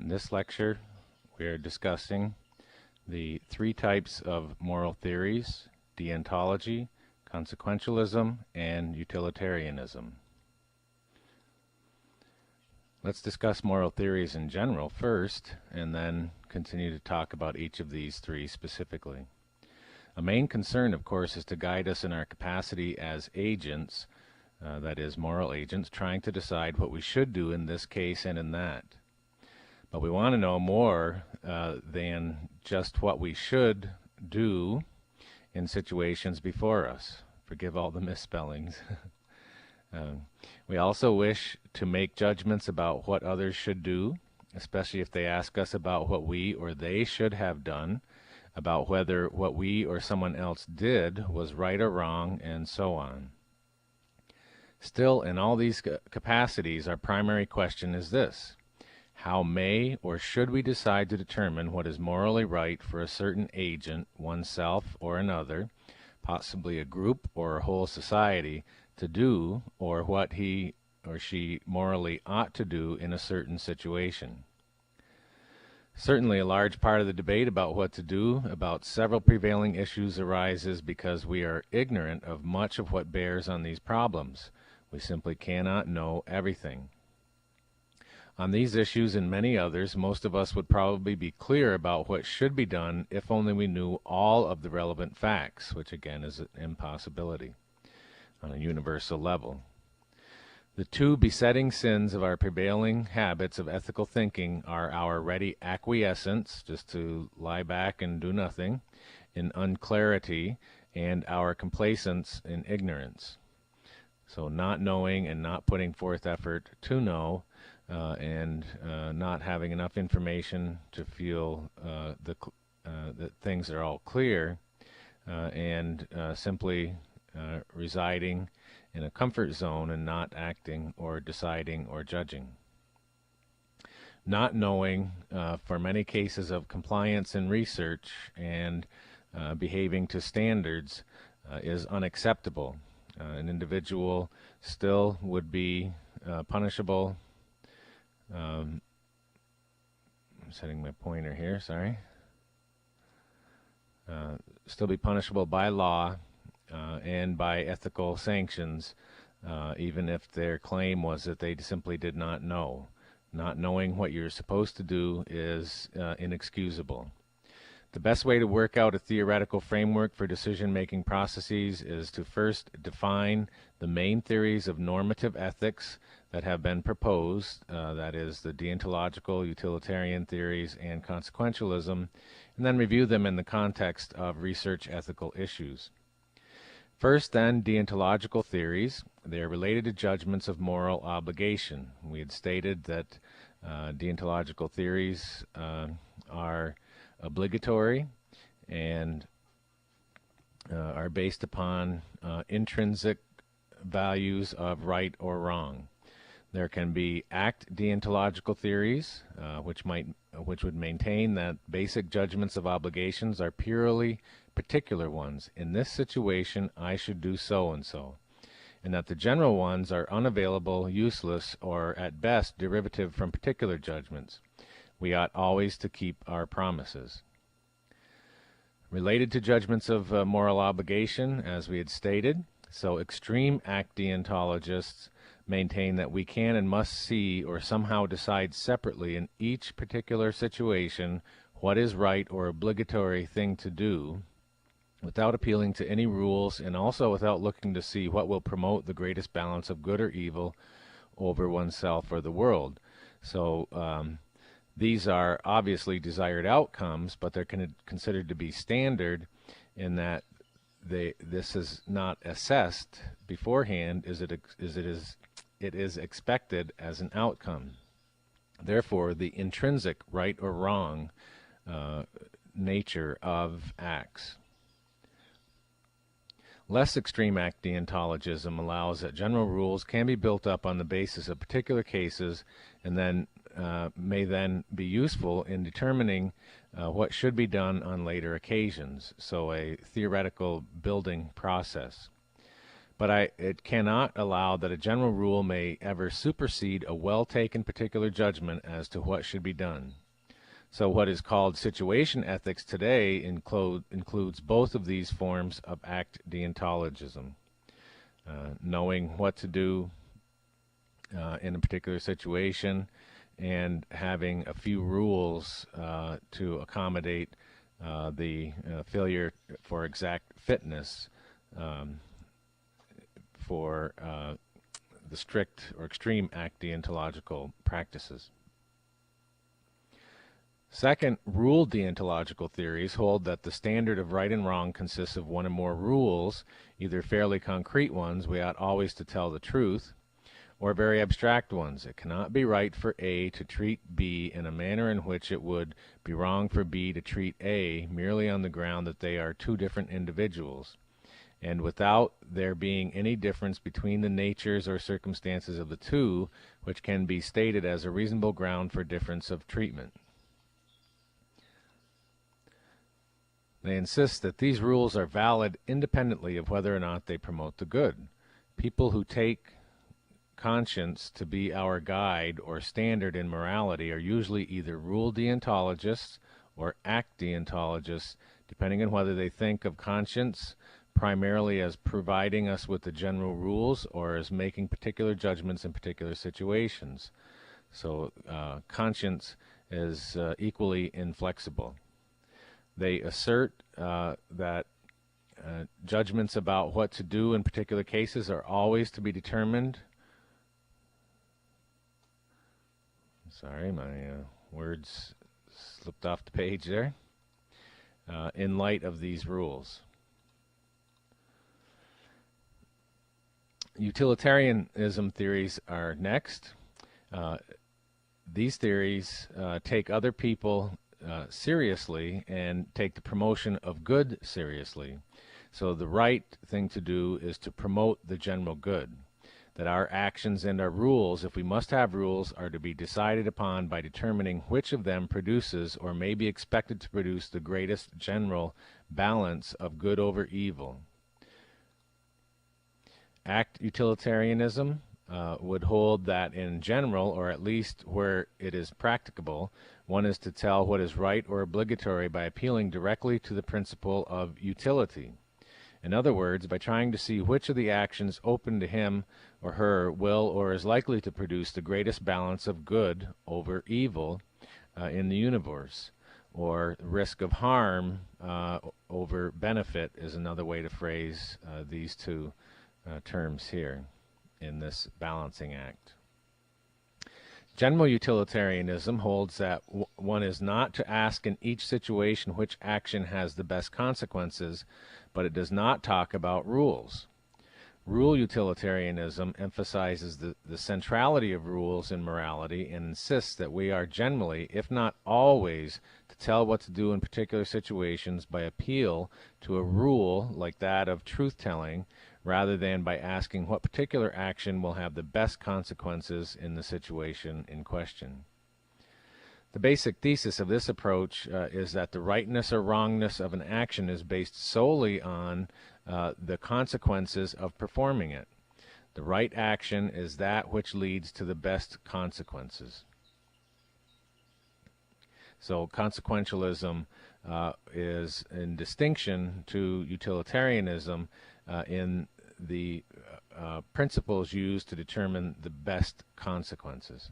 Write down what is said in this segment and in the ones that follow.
In this lecture, we are discussing the three types of moral theories: deontology, consequentialism, and utilitarianism. Let's discuss moral theories in general first, and then continue to talk about each of these three specifically. A main concern, of course, is to guide us in our capacity as agents, that is, moral agents, trying to decide what we should do in this case and in that. But we want to know more than just what we should do in situations before us. Forgive all the misspellings. We also wish to make judgments about what others should do, especially if they ask us about what we or they should have done, about whether what we or someone else did was right or wrong, and so on. Still, in all these capacities, our primary question is this: how may or should we decide to determine what is morally right for a certain agent, oneself or another, possibly a group or a whole society, to do, or what he or she morally ought to do in a certain situation? Certainly, a large part of the debate about what to do about several prevailing issues arises because we are ignorant of much of what bears on these problems. We simply cannot know everything. On these issues and many others, most of us would probably be clear about what should be done if only we knew all of the relevant facts, which again is an impossibility on a universal level. The two besetting sins of our prevailing habits of ethical thinking are our ready acquiescence, just to lie back and do nothing, in unclarity, and our complacence in ignorance. So not knowing and not putting forth effort to know, and not having enough information to feel that things are all clear, and simply residing in a comfort zone and not acting or deciding or judging. Not knowing, for many cases of compliance in research and behaving to standards, is unacceptable. An individual still would be punishable. I'm setting my pointer here, sorry. Still be punishable by law and by ethical sanctions, even if their claim was that they simply did not know. Not knowing what you're supposed to do is inexcusable. The best way to work out a theoretical framework for decision-making processes is to first define the main theories of normative ethics that have been proposed, that is, the deontological, utilitarian theories, and consequentialism, and then review them in the context of research ethical issues. First, then, deontological theories. They are related to judgments of moral obligation. We had stated that deontological theories are obligatory and are based upon intrinsic values of right or wrong. There can be act deontological theories, which would maintain that basic judgments of obligations are purely particular ones. In this situation, I should do so and so, and that the general ones are unavailable, useless, or at best derivative from particular judgments. We ought always to keep our promises. Related to judgments of moral obligation, as we had stated, so extreme act deontologists maintain that we can and must see or somehow decide separately in each particular situation what is right or obligatory thing to do, without appealing to any rules, and also without looking to see what will promote the greatest balance of good or evil over oneself or the world. So these are obviously desired outcomes, but they're considered to be standard in that this is not assessed beforehand it is expected as an outcome. Therefore, the intrinsic right or wrong nature of acts. Less extreme act deontologism allows that general rules can be built up on the basis of particular cases, and then may then be useful in determining what should be done on later occasions. So a theoretical building process. but it cannot allow that a general rule may ever supersede a well-taken particular judgment as to what should be done. So what is called situation ethics today includes both of these forms of act deontologism. Knowing what to do in a particular situation and having a few rules to accommodate the failure for exact fitness for the strict or extreme act deontological practices. Second, rule deontological theories hold that the standard of right and wrong consists of one or more rules, either fairly concrete ones, we ought always to tell the truth, or very abstract ones. It cannot be right for A to treat B in a manner in which it would be wrong for B to treat A, merely on the ground that they are two different individuals, and without there being any difference between the natures or circumstances of the two, which can be stated as a reasonable ground for difference of treatment. They insist that these rules are valid independently of whether or not they promote the good. People who take conscience to be our guide or standard in morality are usually either rule deontologists or act deontologists, depending on whether they think of conscience primarily as providing us with the general rules or as making particular judgments in particular situations. So conscience is equally inflexible. They assert that judgments about what to do in particular cases are always to be determined. Sorry, my words slipped off the page there. In light of these rules. Utilitarianism theories are next. These theories take other people seriously and take the promotion of good seriously. So the right thing to do is to promote the general good. That our actions and our rules, if we must have rules, are to be decided upon by determining which of them produces or may be expected to produce the greatest general balance of good over evil. Act utilitarianism would hold that in general, or at least where it is practicable, one is to tell what is right or obligatory by appealing directly to the principle of utility. In other words, by trying to see which of the actions open to him or her will or is likely to produce the greatest balance of good over evil in the universe, or risk of harm over benefit is another way to phrase these two terms here in this balancing act. General utilitarianism holds that one is not to ask in each situation which action has the best consequences, but it does not talk about rules. Rule utilitarianism emphasizes the centrality of rules in morality and insists that we are generally, if not always, to tell what to do in particular situations by appeal to a rule like that of truth-telling, rather than by asking what particular action will have the best consequences in the situation in question. The basic thesis of this approach is that the rightness or wrongness of an action is based solely on the consequences of performing it. The right action is that which leads to the best consequences. So consequentialism is in distinction to utilitarianism in the principles used to determine the best consequences.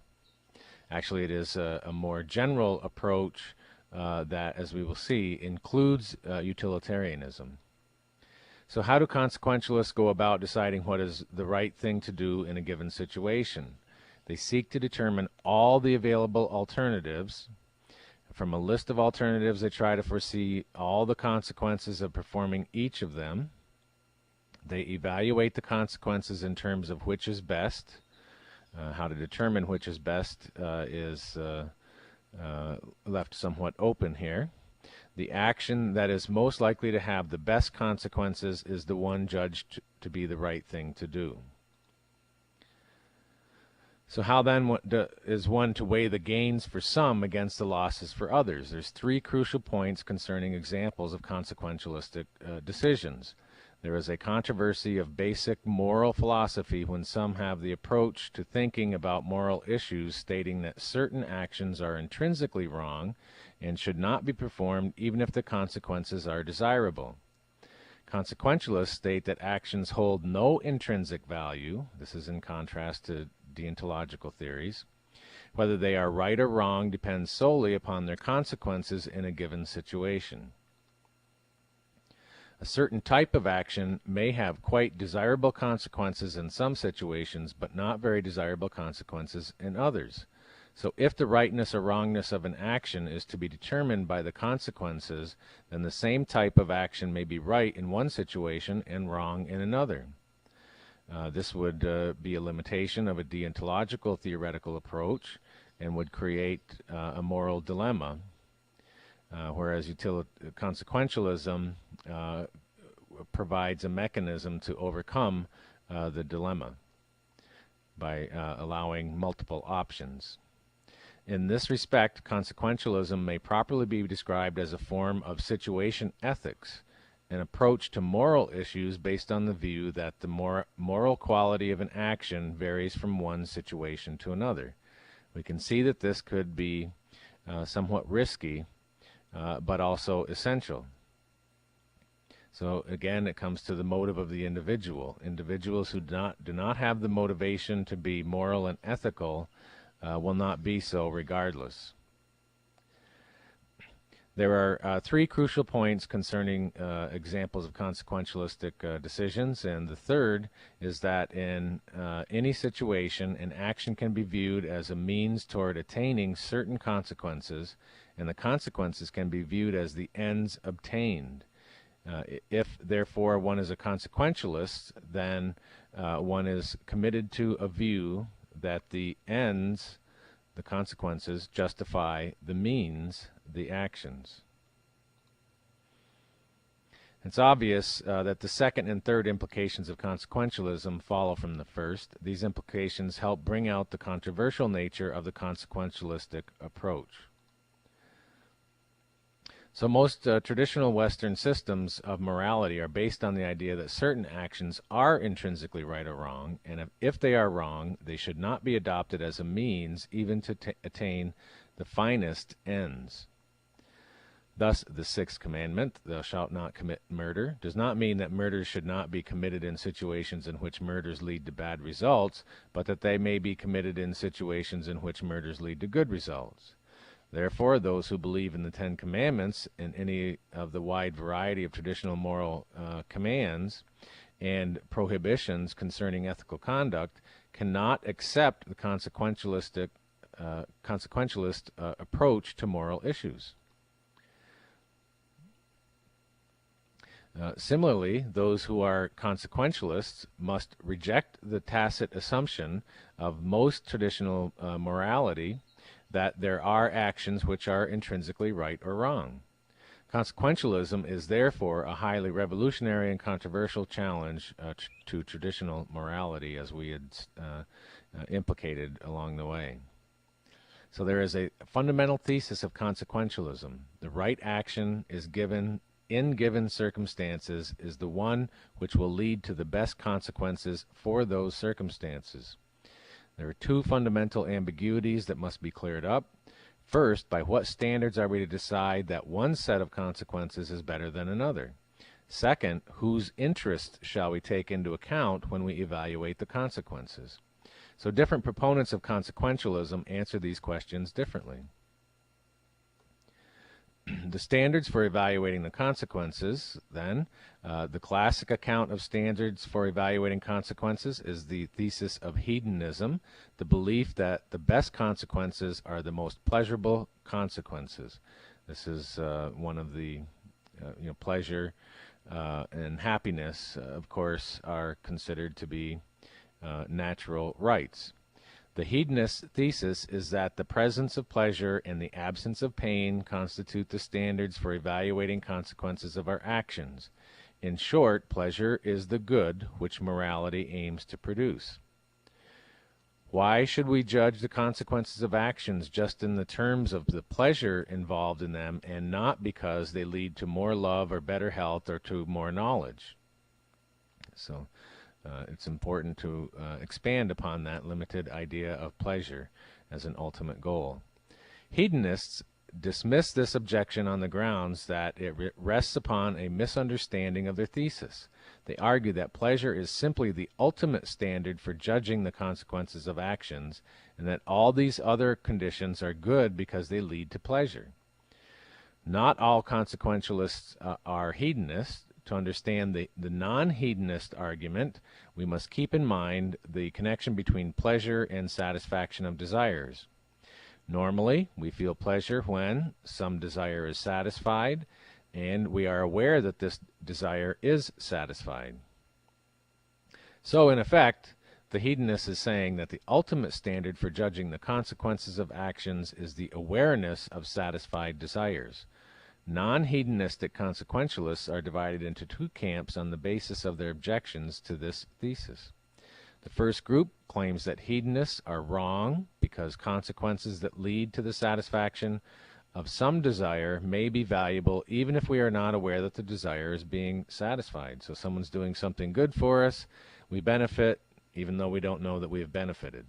Actually, it is a more general approach that, as we will see, includes utilitarianism. So how do consequentialists go about deciding what is the right thing to do in a given situation? They seek to determine all the available alternatives. From a list of alternatives, they try to foresee all the consequences of performing each of them. They evaluate the consequences in terms of which is best. How to determine which is best is left somewhat open here. The action that is most likely to have the best consequences is the one judged to be the right thing to do. So how then is one to weigh the gains for some against the losses for others? There's three crucial points concerning examples of consequentialistic decisions. There is a controversy of basic moral philosophy when some have the approach to thinking about moral issues stating that certain actions are intrinsically wrong and should not be performed even if the consequences are desirable. Consequentialists state that actions hold no intrinsic value. This is in contrast to deontological theories. Whether they are right or wrong depends solely upon their consequences in a given situation. A certain type of action may have quite desirable consequences in some situations, but not very desirable consequences in others. So if the rightness or wrongness of an action is to be determined by the consequences, then the same type of action may be right in one situation and wrong in another. This would be a limitation of a deontological theoretical approach and would create a moral dilemma. Whereas consequentialism provides a mechanism to overcome the dilemma by allowing multiple options. In this respect, consequentialism may properly be described as a form of situation ethics, an approach to moral issues based on the view that the moral quality of an action varies from one situation to another. We can see that this could be somewhat risky, but also essential. So again, it comes to the motive of the individual. Individuals who do not have the motivation to be moral and ethical will not be so regardless. There are three crucial points concerning examples of consequentialistic decisions, and the third is that in any situation, an action can be viewed as a means toward attaining certain consequences, and the consequences can be viewed as the ends obtained. If, therefore, one is a consequentialist, then one is committed to a view that the ends, the consequences, justify the means, the actions. It's obvious that the second and third implications of consequentialism follow from the first. These implications help bring out the controversial nature of the consequentialistic approach. So most traditional Western systems of morality are based on the idea that certain actions are intrinsically right or wrong, and if they are wrong, they should not be adopted as a means even to attain the finest ends. Thus, the sixth commandment, thou shalt not commit murder, does not mean that murders should not be committed in situations in which murders lead to bad results, but that they may be committed in situations in which murders lead to good results. Therefore, those who believe in the Ten Commandments and any of the wide variety of traditional moral commands and prohibitions concerning ethical conduct cannot accept the consequentialist approach to moral issues. Similarly, those who are consequentialists must reject the tacit assumption of most traditional morality that there are actions which are intrinsically right or wrong. Consequentialism is therefore a highly revolutionary and controversial challenge to traditional morality, as we had implicated along the way. So there is a fundamental thesis of consequentialism. The right action is given in given circumstances is the one which will lead to the best consequences for those circumstances. There are two fundamental ambiguities that must be cleared up. First, by what standards are we to decide that one set of consequences is better than another? Second, whose interest shall we take into account when we evaluate the consequences? So different proponents of consequentialism answer these questions differently. The standards for evaluating the consequences, then, the classic account of standards for evaluating consequences is the thesis of hedonism, the belief that the best consequences are the most pleasurable consequences. This is one of the, pleasure and happiness, of course, are considered to be natural rights. The hedonist thesis is that the presence of pleasure and the absence of pain constitute the standards for evaluating consequences of our actions. In short, pleasure is the good which morality aims to produce. Why should we judge the consequences of actions just in the terms of the pleasure involved in them and not because they lead to more love or better health or to more knowledge? So it's important to expand upon that limited idea of pleasure as an ultimate goal. Hedonists dismiss this objection on the grounds that it rests upon a misunderstanding of their thesis. They argue that pleasure is simply the ultimate standard for judging the consequences of actions, and that all these other conditions are good because they lead to pleasure. Not all consequentialists are hedonists. To understand the non-hedonist argument, we must keep in mind the connection between pleasure and satisfaction of desires. Normally, we feel pleasure when some desire is satisfied, and we are aware that this desire is satisfied. So, in effect, the hedonist is saying that the ultimate standard for judging the consequences of actions is the awareness of satisfied desires. Non-hedonistic consequentialists are divided into two camps on the basis of their objections to this thesis. The first group claims that hedonists are wrong because consequences that lead to the satisfaction of some desire may be valuable even if we are not aware that the desire is being satisfied. So someone's doing something good for us, we benefit even though we don't know that we have benefited.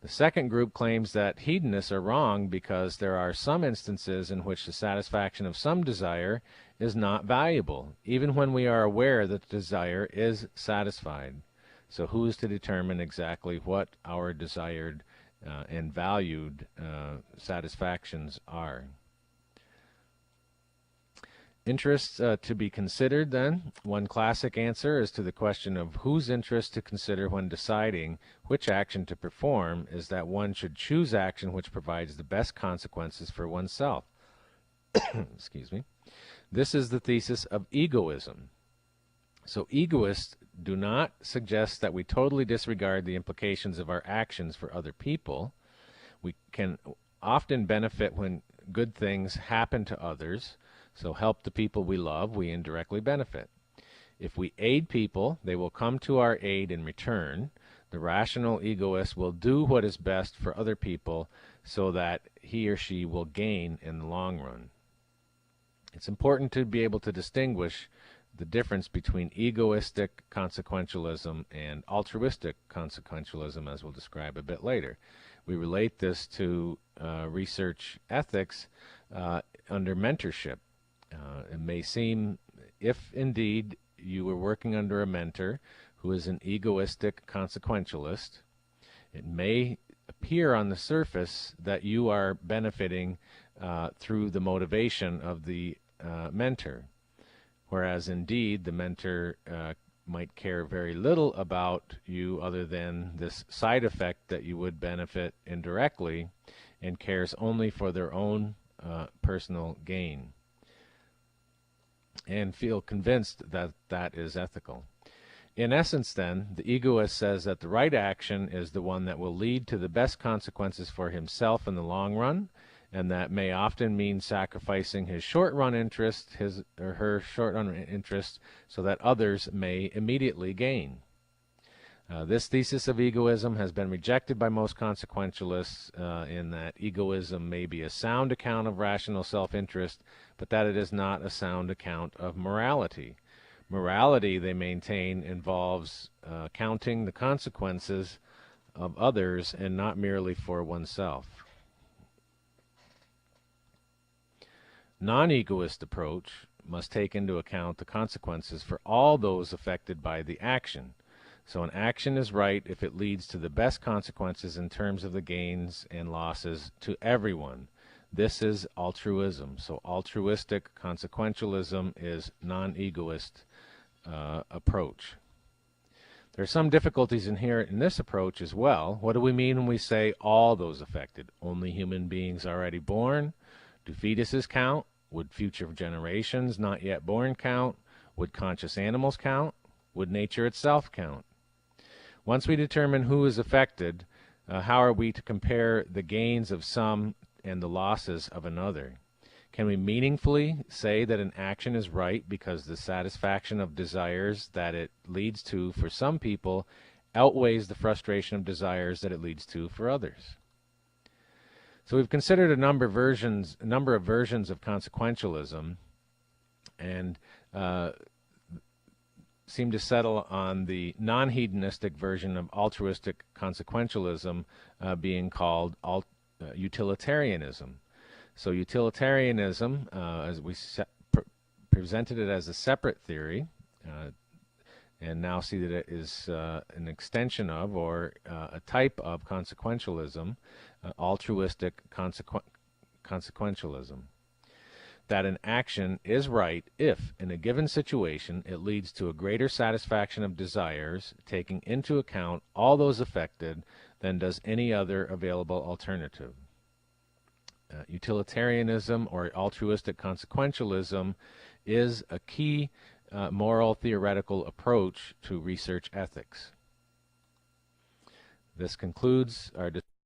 The second group claims that hedonists are wrong because there are some instances in which the satisfaction of some desire is not valuable, even when we are aware that the desire is satisfied. So who is to determine exactly what our desired and valued satisfactions are? Interests to be considered, then. One classic answer as to the question of whose interest to consider when deciding which action to perform is that one should choose action which provides the best consequences for oneself. Excuse me. This is the thesis of egoism. So egoists do not suggest that we totally disregard the implications of our actions for other people. We can often benefit when good things happen to others. So help the people we love, we indirectly benefit. If we aid people, they will come to our aid in return. The rational egoist will do what is best for other people so that he or she will gain in the long run. It's important to be able to distinguish the difference between egoistic consequentialism and altruistic consequentialism, as we'll describe a bit later. We relate this to research ethics under mentorship. It may seem, if indeed you were working under a mentor who is an egoistic consequentialist, it may appear on the surface that you are benefiting through the motivation of the mentor, whereas indeed the mentor might care very little about you other than this side effect that you would benefit indirectly, and cares only for their own personal gain, and feel convinced that that is ethical. In essence, then, the egoist says that the right action is the one that will lead to the best consequences for himself in the long run, and that may often mean sacrificing his short-run interest, his or her short-run interest, so that others may immediately gain. This thesis of egoism has been rejected by most consequentialists in that egoism may be a sound account of rational self-interest, but that it is not a sound account of morality. Morality, they maintain, involves counting the consequences of others and not merely for oneself. Non-egoist approach must take into account the consequences for all those affected by the action. So an action is right if it leads to the best consequences in terms of the gains and losses to everyone. This is altruism. So altruistic consequentialism is non-egoist approach. There are some difficulties inherent in this approach as well. What do we mean when we say all those affected? Only human beings already born? Do fetuses count? Would future generations not yet born count? Would conscious animals count? Would nature itself count? Once we determine who is affected, how are we to compare the gains of some and the losses of another? Can we meaningfully say that an action is right because the satisfaction of desires that it leads to for some people outweighs the frustration of desires that it leads to for others? So we've considered a number of versions of consequentialism, and seem to settle on the non-hedonistic version of altruistic consequentialism being called utilitarianism. So utilitarianism, as we presented it as a separate theory, and now see that it is an extension of or a type of consequentialism, altruistic consequentialism. That an action is right if, in a given situation, it leads to a greater satisfaction of desires, taking into account all those affected, than does any other available alternative. Utilitarianism or altruistic consequentialism is a key moral theoretical approach to research ethics. This concludes our discussion.